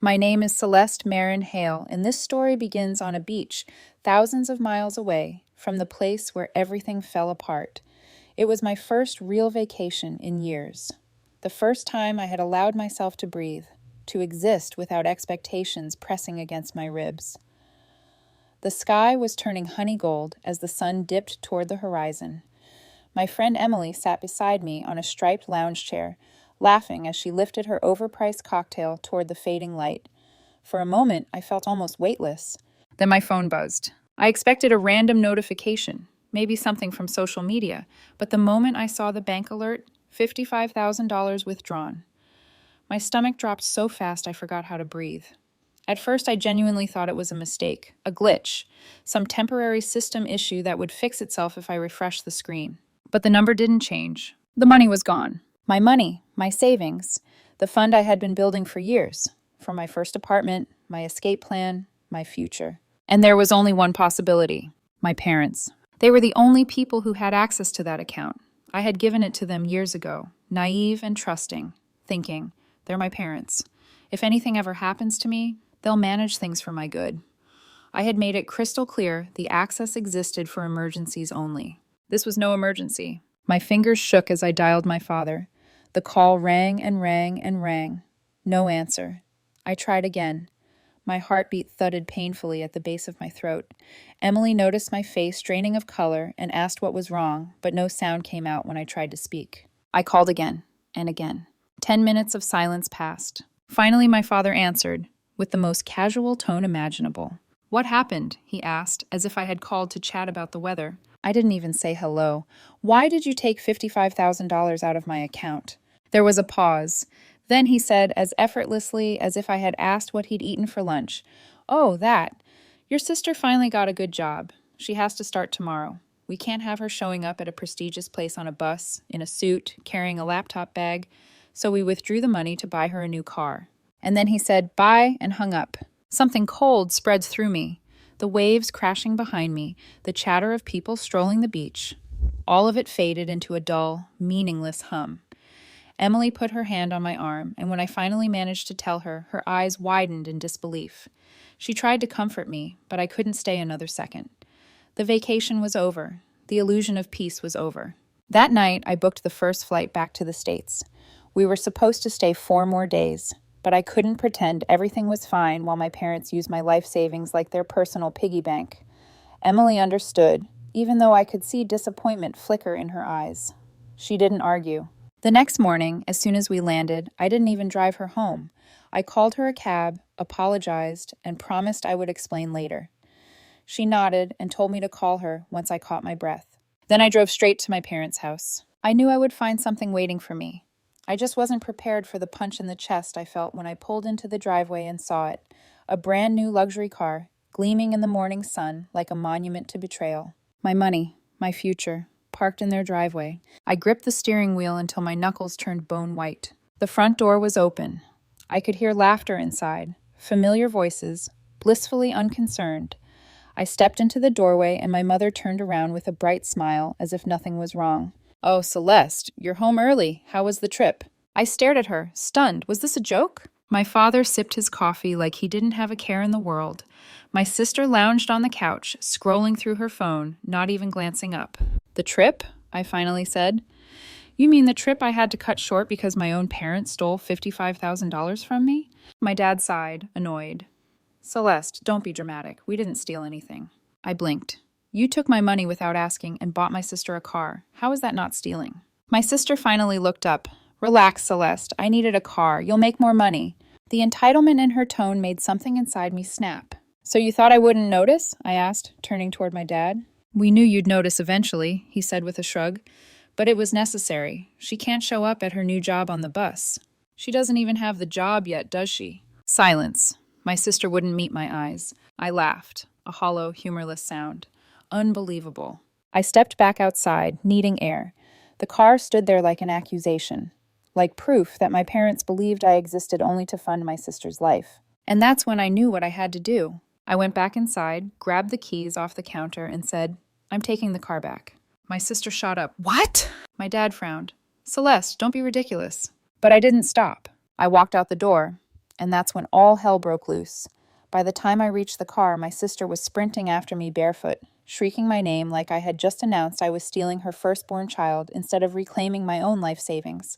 My name is Celeste Marin Hale, and this story begins on a beach thousands of miles away from the place where everything fell apart. It was my first real vacation in years. The first time I had allowed myself to breathe, to exist without expectations pressing against my ribs. The sky was turning honey gold as the sun dipped toward the horizon. My friend Emily sat beside me on a striped lounge chair, laughing as she lifted her overpriced cocktail toward the fading light. For a moment, I felt almost weightless. Then my phone buzzed. I expected a random notification, maybe something from social media, but the moment I saw the bank alert, $55,000 withdrawn. My stomach dropped so fast I forgot how to breathe. At first, I genuinely thought it was a mistake, a glitch, some temporary system issue that would fix itself if I refreshed the screen. But the number didn't change. The money was gone. My money, my savings, the fund I had been building for years, for my first apartment, my escape plan, my future. And there was only one possibility: my parents. They were the only people who had access to that account. I had given it to them years ago, naive and trusting, thinking, they're my parents. If anything ever happens to me, they'll manage things for my good. I had made it crystal clear the access existed for emergencies only. This was no emergency. My fingers shook as I dialed my father. The call rang and rang and rang. No answer. I tried again. My heartbeat thudded painfully at the base of my throat. Emily noticed my face draining of color and asked what was wrong, but no sound came out when I tried to speak. I called again and again. 10 minutes of silence passed. Finally, my father answered, with the most casual tone imaginable. "What happened?" he asked, as if I had called to chat about the weather. I didn't even say hello. "Why did you take $55,000 out of my account?" There was a pause. Then he said, as effortlessly as if I had asked what he'd eaten for lunch, "Oh, that. Your sister finally got a good job. She has to start tomorrow. We can't have her showing up at a prestigious place on a bus, in a suit, carrying a laptop bag, so we withdrew the money to buy her a new car." And then he said, "Bye," and hung up. Something cold spread through me. The waves crashing behind me, the chatter of people strolling the beach. All of it faded into a dull, meaningless hum. Emily put her hand on my arm, and when I finally managed to tell her, her eyes widened in disbelief. She tried to comfort me, but I couldn't stay another second. The vacation was over. The illusion of peace was over. That night, I booked the first flight back to the States. We were supposed to stay 4 more days, but I couldn't pretend everything was fine while my parents used my life savings like their personal piggy bank. Emily understood, even though I could see disappointment flicker in her eyes. She didn't argue. The next morning, as soon as we landed, I didn't even drive her home. I called her a cab, apologized, and promised I would explain later. She nodded and told me to call her once I caught my breath. Then I drove straight to my parents' house. I knew I would find something waiting for me. I just wasn't prepared for the punch in the chest I felt when I pulled into the driveway and saw it, a brand new luxury car, gleaming in the morning sun like a monument to betrayal. My money, my future, parked in their driveway. I gripped the steering wheel until my knuckles turned bone white. The front door was open. I could hear laughter inside, familiar voices, blissfully unconcerned. I stepped into the doorway and my mother turned around with a bright smile as if nothing was wrong. "Oh, Celeste, you're home early. How was the trip?" I stared at her, stunned. Was this a joke? My father sipped his coffee like he didn't have a care in the world. My sister lounged on the couch, scrolling through her phone, not even glancing up. "The trip?" I finally said. "You mean the trip I had to cut short because my own parents stole $55,000 from me?" My dad sighed, annoyed. "Celeste, don't be dramatic. We didn't steal anything." I blinked. "You took my money without asking and bought my sister a car. How is that not stealing?" My sister finally looked up. "Relax, Celeste. I needed a car. You'll make more money." The entitlement in her tone made something inside me snap. "So you thought I wouldn't notice?" I asked, turning toward my dad. "We knew you'd notice eventually," he said with a shrug. "But it was necessary. She can't show up at her new job on the bus. She doesn't even have the job yet, does she?" Silence. My sister wouldn't meet my eyes. I laughed, a hollow, humorless sound. Unbelievable. I stepped back outside, needing air. The car stood there like an accusation, like proof that my parents believed I existed only to fund my sister's life. And that's when I knew what I had to do. I went back inside, grabbed the keys off the counter, and said, "I'm taking the car back." My sister shot up. "What?" My dad frowned. "Celeste, don't be ridiculous." But I didn't stop. I walked out the door. And that's when all hell broke loose. By the time I reached the car, my sister was sprinting after me barefoot, shrieking my name like I had just announced I was stealing her firstborn child instead of reclaiming my own life savings.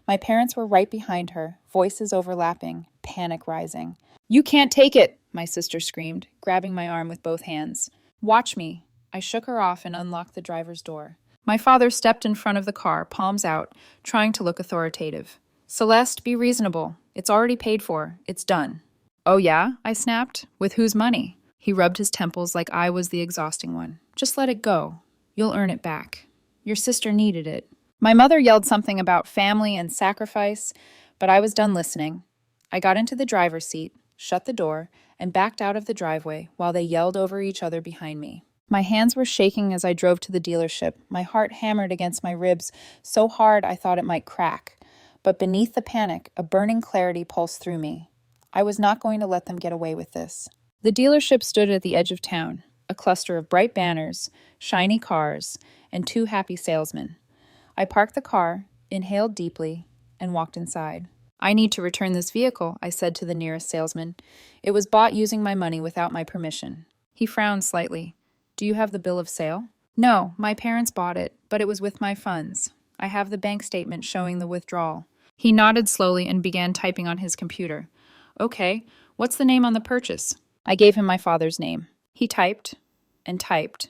My parents were right behind her, voices overlapping, panic rising. "You can't take it!" my sister screamed, grabbing my arm with both hands. "Watch me." I shook her off and unlocked the driver's door. My father stepped in front of the car, palms out, trying to look authoritative. "Celeste, be reasonable. It's already paid for. It's done." "Oh yeah?" I snapped. "With whose money?" He rubbed his temples like I was the exhausting one. "Just let it go. You'll earn it back. Your sister needed it." My mother yelled something about family and sacrifice, but I was done listening. I got into the driver's seat, shut the door, and backed out of the driveway while they yelled over each other behind me. My hands were shaking as I drove to the dealership, my heart hammered against my ribs so hard I thought it might crack. But beneath the panic, a burning clarity pulsed through me. I was not going to let them get away with this. The dealership stood at the edge of town, a cluster of bright banners, shiny cars, and two happy salesmen. I parked the car, inhaled deeply, and walked inside. "I need to return this vehicle," I said to the nearest salesman. "It was bought using my money without my permission." He frowned slightly. "Do you have the bill of sale?" "No, my parents bought it, but it was with my funds. I have the bank statement showing the withdrawal." He nodded slowly and began typing on his computer. "Okay, what's the name on the purchase?" I gave him my father's name. He typed and typed.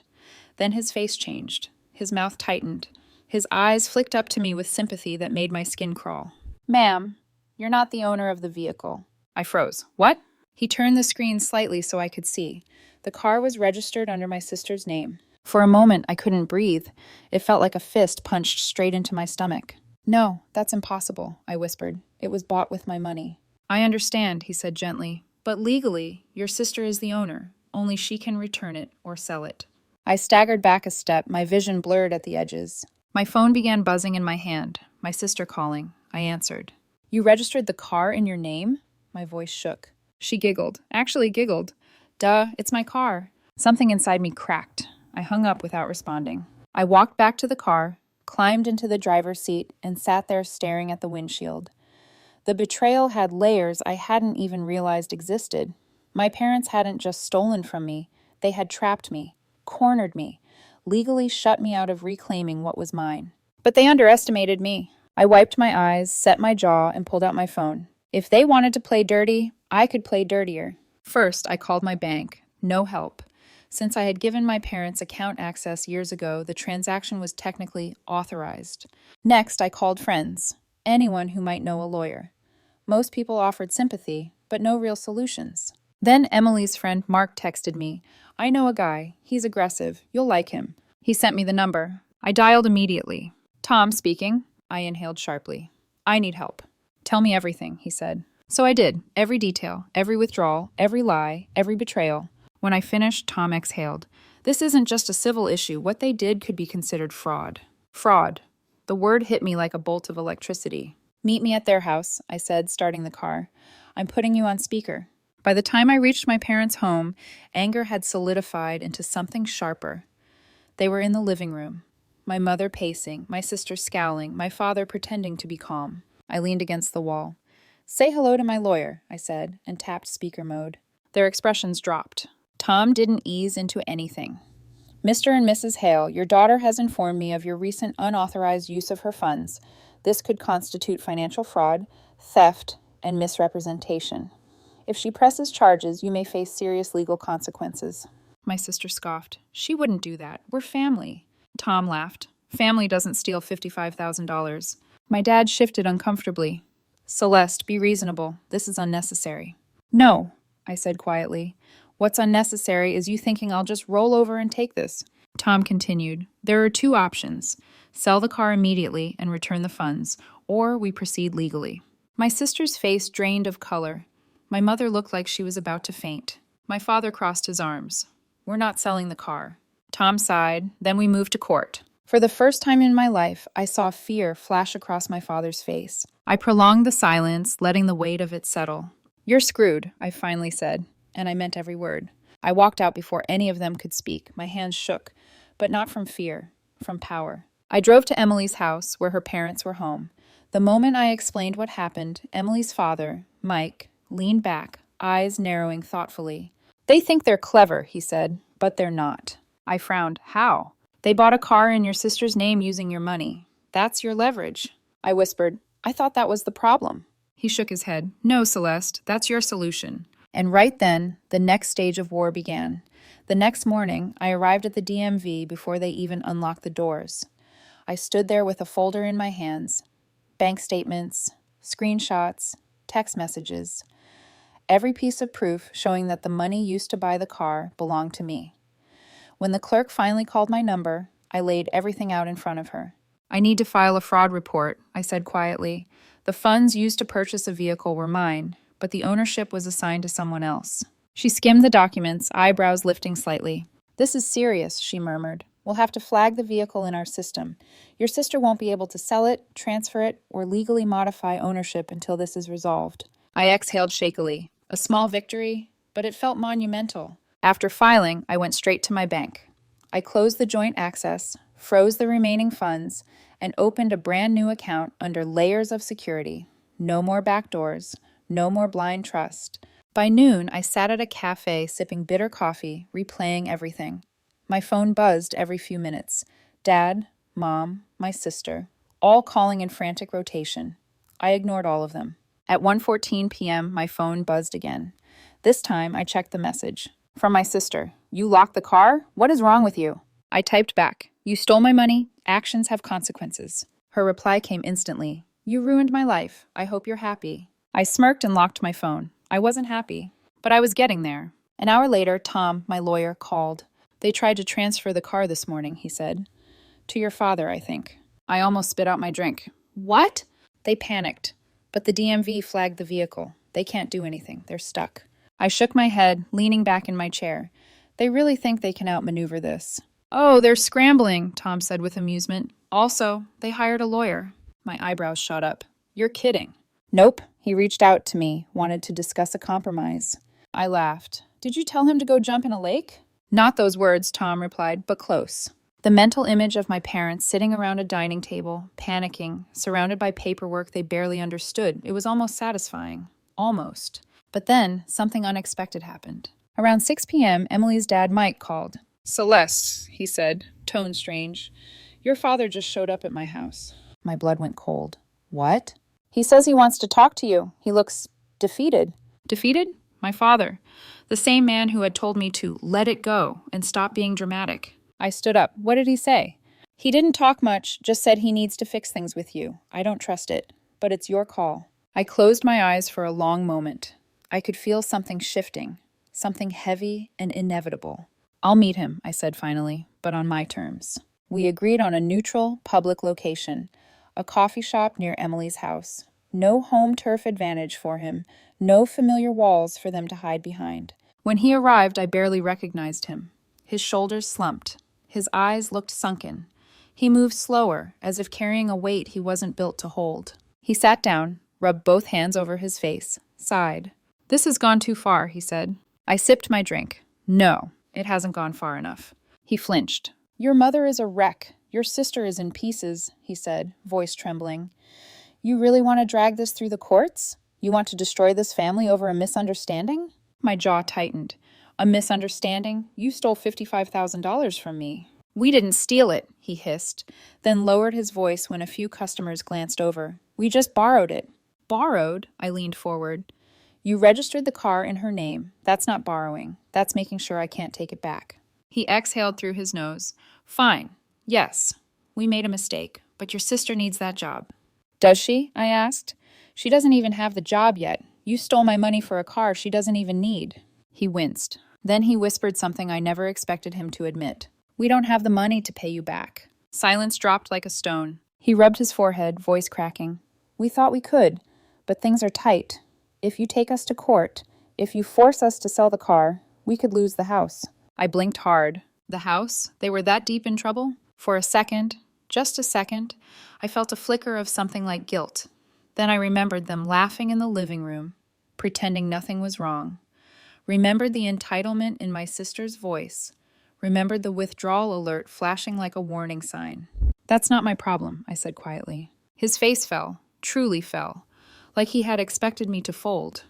Then his face changed. His mouth tightened. His eyes flicked up to me with sympathy that made my skin crawl. "Ma'am, you're not the owner of the vehicle." I froze. "What?" He turned the screen slightly so I could see. The car was registered under my sister's name. For a moment, I couldn't breathe. It felt like a fist punched straight into my stomach. "No, that's impossible," I whispered. "It was bought with my money." "I understand," he said gently. "But legally, your sister is the owner. Only she can return it or sell it." I staggered back a step, my vision blurred at the edges. My phone began buzzing in my hand, my sister calling. I answered. "You registered the car in your name?" My voice shook. She giggled. Actually giggled. "Duh, it's my car." Something inside me cracked. I hung up without responding. I walked back to the car, climbed into the driver's seat, and sat there staring at the windshield. The betrayal had layers I hadn't even realized existed. My parents hadn't just stolen from me. They had trapped me, cornered me, legally shut me out of reclaiming what was mine. But they underestimated me. I wiped my eyes, set my jaw, and pulled out my phone. If they wanted to play dirty, I could play dirtier. First, I called my bank. No help. Since I had given my parents account access years ago, the transaction was technically authorized. Next, I called friends, anyone who might know a lawyer. Most people offered sympathy, but no real solutions. Then Emily's friend Mark texted me. "I know a guy. He's aggressive. You'll like him." He sent me the number. I dialed immediately. "Tom speaking." I inhaled sharply. "I need help." "Tell me everything," he said. So I did. Every detail, every withdrawal, every lie, every betrayal. When I finished, Tom exhaled. "This isn't just a civil issue. What they did could be considered fraud." Fraud. The word hit me like a bolt of electricity. "Meet me at their house," I said, starting the car. "I'm putting you on speaker." By the time I reached my parents' home, anger had solidified into something sharper. They were in the living room. My mother pacing, my sister scowling, my father pretending to be calm. I leaned against the wall. "Say hello to my lawyer," I said, and tapped speaker mode. Their expressions dropped. Tom didn't ease into anything. "Mr. and Mrs. Hale, your daughter has informed me of your recent unauthorized use of her funds. This could constitute financial fraud, theft, and misrepresentation. If she presses charges, you may face serious legal consequences." My sister scoffed. "She wouldn't do that. We're family." Tom laughed. "Family doesn't steal $55,000. My dad shifted uncomfortably. "Celeste, be reasonable. This is unnecessary." "No," I said quietly. "What's unnecessary is you thinking I'll just roll over and take this." Tom continued. "There are two options. Sell the car immediately and return the funds, or we proceed legally." My sister's face drained of color. My mother looked like she was about to faint. My father crossed his arms. "We're not selling the car." Tom sighed. "Then we moved to court." For the first time in my life, I saw fear flash across my father's face. I prolonged the silence, letting the weight of it settle. "You're screwed," I finally said, and I meant every word. I walked out before any of them could speak. My hands shook, but not from fear, from power. I drove to Emily's house, where her parents were home. The moment I explained what happened, Emily's father, Mike, leaned back, eyes narrowing thoughtfully. They think they're clever, he said, but they're not. I frowned. How? They bought a car in your sister's name using your money. That's your leverage. I whispered, I thought that was the problem. He shook his head. No, Celeste, that's your solution. And right then, the next stage of war began. The next morning, I arrived at the DMV before they even unlocked the doors. I stood there with a folder in my hands. Bank statements, screenshots, text messages. Every piece of proof showing that the money used to buy the car belonged to me. When the clerk finally called my number, I laid everything out in front of her. I need to file a fraud report, I said quietly. The funds used to purchase a vehicle were mine, but the ownership was assigned to someone else. She skimmed the documents, eyebrows lifting slightly. This is serious, she murmured. We'll have to flag the vehicle in our system. Your sister won't be able to sell it, transfer it, or legally modify ownership until this is resolved. I exhaled shakily. A small victory, but it felt monumental. After filing, I went straight to my bank. I closed the joint access, froze the remaining funds, and opened a brand new account under layers of security. No more backdoors, no more blind trust. By noon, I sat at a cafe sipping bitter coffee, replaying everything. My phone buzzed every few minutes. Dad, Mom, my sister, all calling in frantic rotation. I ignored all of them. At 1:14 p.m., my phone buzzed again. This time, I checked the message. From my sister. You locked the car? What is wrong with you? I typed back. You stole my money. Actions have consequences. Her reply came instantly. You ruined my life. I hope you're happy. I smirked and locked my phone. I wasn't happy, but I was getting there. An hour later, Tom, my lawyer, called. They tried to transfer the car this morning, he said. To your father, I think. I almost spit out my drink. What? They panicked, but the DMV flagged the vehicle. They can't do anything. They're stuck. I shook my head, leaning back in my chair. They really think they can outmaneuver this. Oh, they're scrambling, Tom said with amusement. Also, they hired a lawyer. My eyebrows shot up. You're kidding. Nope. He reached out to me, wanted to discuss a compromise. I laughed. Did you tell him to go jump in a lake? Not those words, Tom replied, but close. The mental image of my parents sitting around a dining table, panicking, surrounded by paperwork they barely understood. It was almost satisfying. Almost. But then, something unexpected happened. Around 6 p.m., Emily's dad, Mike, called. Celeste, he said, tone strange. Your father just showed up at my house. My blood went cold. What? He says he wants to talk to you. He looks defeated. Defeated? My father. The same man who had told me to let it go and stop being dramatic. I stood up. What did he say? He didn't talk much, just said he needs to fix things with you. I don't trust it, but it's your call. I closed my eyes for a long moment. I could feel something shifting, something heavy and inevitable. I'll meet him, I said finally, but on my terms. We agreed on a neutral, public location, a coffee shop near Emily's house. No home turf advantage for him, no familiar walls for them to hide behind. When he arrived, I barely recognized him. His shoulders slumped. His eyes looked sunken. He moved slower, as if carrying a weight he wasn't built to hold. He sat down, rubbed both hands over his face, sighed. This has gone too far, he said. I sipped my drink. No, it hasn't gone far enough. He flinched. Your mother is a wreck. Your sister is in pieces, he said, voice trembling. You really want to drag this through the courts? You want to destroy this family over a misunderstanding? My jaw tightened. A misunderstanding? You stole $55,000 from me. We didn't steal it, he hissed, then lowered his voice when a few customers glanced over. We just borrowed it. Borrowed? I leaned forward. You registered the car in her name. That's not borrowing. That's making sure I can't take it back. He exhaled through his nose. Fine. Yes. We made a mistake, but your sister needs that job. Does she? I asked. She doesn't even have the job yet. You stole my money for a car she doesn't even need. He winced. Then he whispered something I never expected him to admit. We don't have the money to pay you back. Silence dropped like a stone. He rubbed his forehead, voice cracking. We thought we could, but things are tight. If you take us to court, if you force us to sell the car, we could lose the house. I blinked hard. The house? They were that deep in trouble? For a second, just a second, I felt a flicker of something like guilt. Then I remembered them laughing in the living room, pretending nothing was wrong. Remembered the entitlement in my sister's voice. Remembered the withdrawal alert flashing like a warning sign. That's not my problem, I said quietly. His face fell, truly fell, like he had expected me to fold.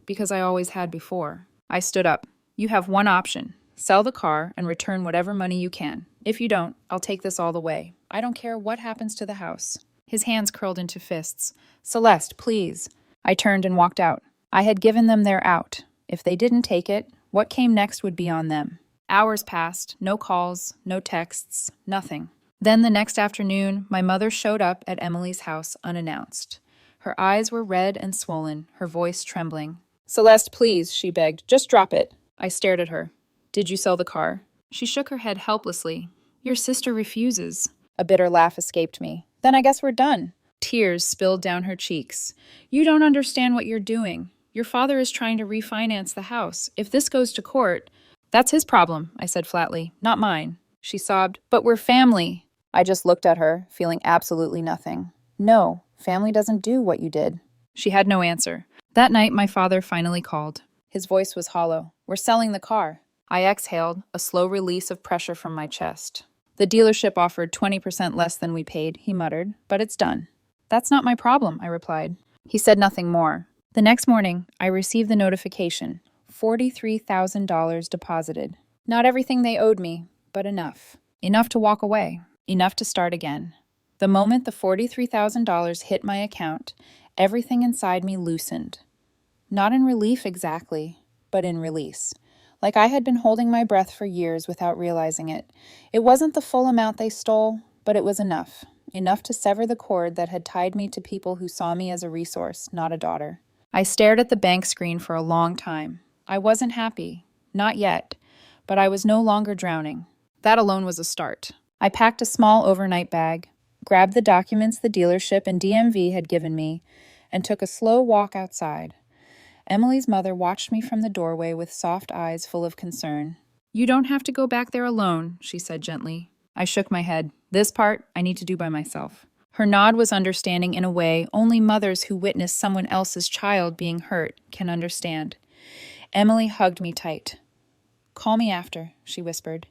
because I always had before. I stood up. You have one option. Sell the car and return whatever money you can. If you don't, I'll take this all the way. I don't care what happens to the house. His hands curled into fists. Celeste, please. I turned and walked out. I had given them their out. If they didn't take it, what came next would be on them. Hours passed, no calls, no texts, nothing. Then the next afternoon, my mother showed up at Emily's house unannounced. Her eyes were red and swollen, her voice trembling. Celeste, please, she begged. Just drop it. I stared at her. Did you sell the car? She shook her head helplessly. Your sister refuses. A bitter laugh escaped me. Then I guess we're done. Tears spilled down her cheeks. You don't understand what you're doing. Your father is trying to refinance the house. If this goes to court, that's his problem, I said flatly, not mine. She sobbed, but we're family. I just looked at her, feeling absolutely nothing. No, family doesn't do what you did. She had no answer. That night, my father finally called. His voice was hollow. We're selling the car. I exhaled, a slow release of pressure from my chest. The dealership offered 20% less than we paid, he muttered, but it's done. That's not my problem, I replied. He said nothing more. The next morning, I received the notification. $43,000 deposited. Not everything they owed me, but enough. Enough to walk away. Enough to start again. The moment the $43,000 hit my account, everything inside me loosened. Not in relief exactly, but in release. Like I had been holding my breath for years without realizing it. It wasn't the full amount they stole, but it was enough. Enough to sever the cord that had tied me to people who saw me as a resource, not a daughter. I stared at the bank screen for a long time. I wasn't happy. Not yet. But I was no longer drowning. That alone was a start. I packed a small overnight bag, grabbed the documents the dealership and DMV had given me, and took a slow walk outside. Emily's mother watched me from the doorway with soft eyes full of concern. You don't have to go back there alone, she said gently. I shook my head. This part, I need to do by myself. Her nod was understanding in a way only mothers who witness someone else's child being hurt can understand. Emily hugged me tight. Call me after, she whispered.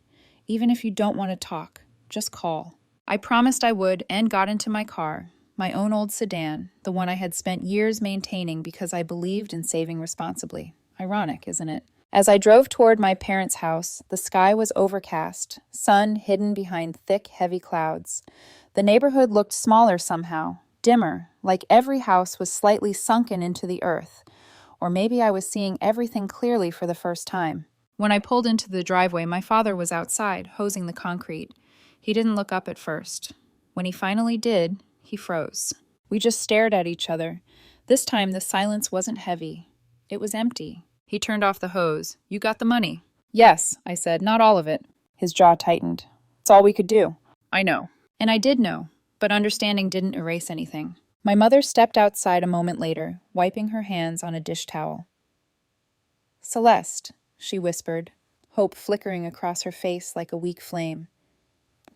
Even if you don't want to talk, just call. I promised I would and got into my car, my own old sedan, the one I had spent years maintaining because I believed in saving responsibly. Ironic, isn't it? As I drove toward my parents' house, the sky was overcast, sun hidden behind thick, heavy clouds. The neighborhood looked smaller somehow, dimmer, like every house was slightly sunken into the earth. Or maybe I was seeing everything clearly for the first time. When I pulled into the driveway, my father was outside, hosing the concrete. He didn't look up at first. When he finally did, he froze. We just stared at each other. This time, the silence wasn't heavy. It was empty. He turned off the hose. You got the money? Yes, I said, not all of it. His jaw tightened. It's all we could do. I know. And I did know, but understanding didn't erase anything. My mother stepped outside a moment later, wiping her hands on a dish towel. Celeste, she whispered, hope flickering across her face like a weak flame.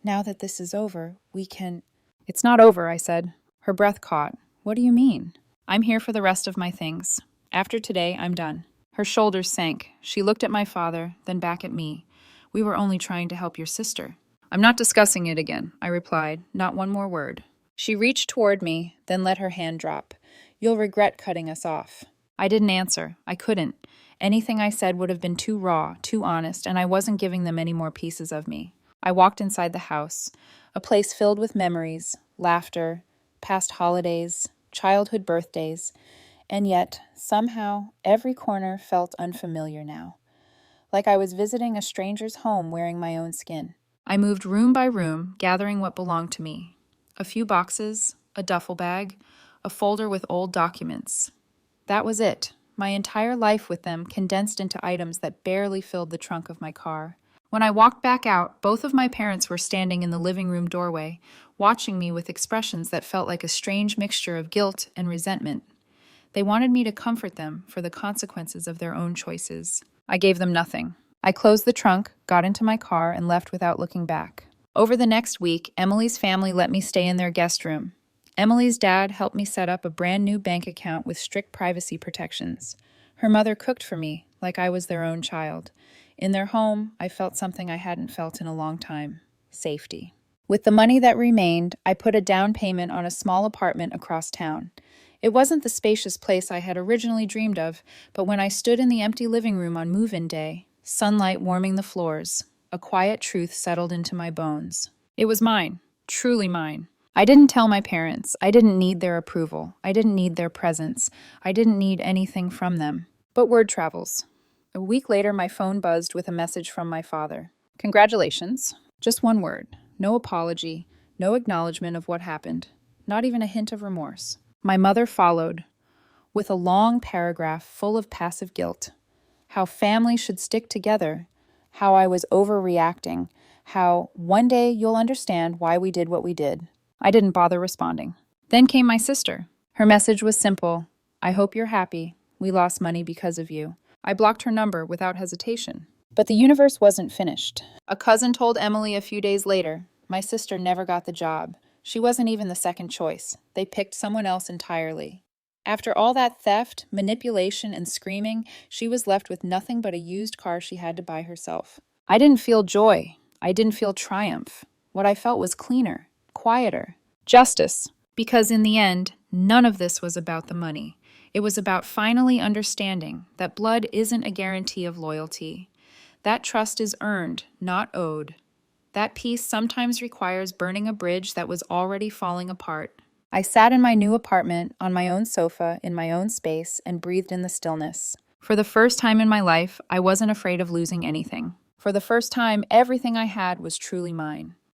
Now that this is over, we can... It's not over, I said. Her breath caught. What do you mean? I'm here for the rest of my things. After today, I'm done. Her shoulders sank. She looked at my father, then back at me. We were only trying to help your sister. I'm not discussing it again, I replied, not one more word. She reached toward me, then let her hand drop. You'll regret cutting us off. I didn't answer. I couldn't. Anything I said would have been too raw, too honest, and I wasn't giving them any more pieces of me. I walked inside the house, a place filled with memories, laughter, past holidays, childhood birthdays, and yet, somehow, every corner felt unfamiliar now, like I was visiting a stranger's home wearing my own skin. I moved room by room, gathering what belonged to me. A few boxes, a duffel bag, a folder with old documents. That was it. My entire life with them condensed into items that barely filled the trunk of my car. When I walked back out, both of my parents were standing in the living room doorway, watching me with expressions that felt like a strange mixture of guilt and resentment. They wanted me to comfort them for the consequences of their own choices. I gave them nothing. I closed the trunk, got into my car, and left without looking back. Over the next week, Emily's family let me stay in their guest room. Emily's dad helped me set up a brand new bank account with strict privacy protections. Her mother cooked for me, like I was their own child. In their home, I felt something I hadn't felt in a long time: safety. With the money that remained, I put a down payment on a small apartment across town. It wasn't the spacious place I had originally dreamed of, but when I stood in the empty living room on move-in day, sunlight warming the floors, a quiet truth settled into my bones. It was mine, truly mine. I didn't tell my parents. I didn't need their approval. I didn't need their presence. I didn't need anything from them. But word travels. A week later, my phone buzzed with a message from my father. Congratulations. Just one word. No apology. No acknowledgement of what happened. Not even a hint of remorse. My mother followed, with a long paragraph full of passive guilt. How families should stick together. How I was overreacting. How one day you'll understand why we did what we did. I didn't bother responding. Then came my sister. Her message was simple. I hope you're happy. We lost money because of you. I blocked her number without hesitation. But the universe wasn't finished. A cousin told Emily a few days later, my sister never got the job. She wasn't even the second choice. They picked someone else entirely. After all that theft, manipulation, and screaming, she was left with nothing but a used car she had to buy herself. I didn't feel joy. I didn't feel triumph. What I felt was cleaner, quieter, justice. Because in the end, none of this was about the money. It was about finally understanding that blood isn't a guarantee of loyalty. That trust is earned, not owed. That peace sometimes requires burning a bridge that was already falling apart. I sat in my new apartment, on my own sofa, in my own space, and breathed in the stillness. For the first time in my life, I wasn't afraid of losing anything. For the first time, everything I had was truly mine.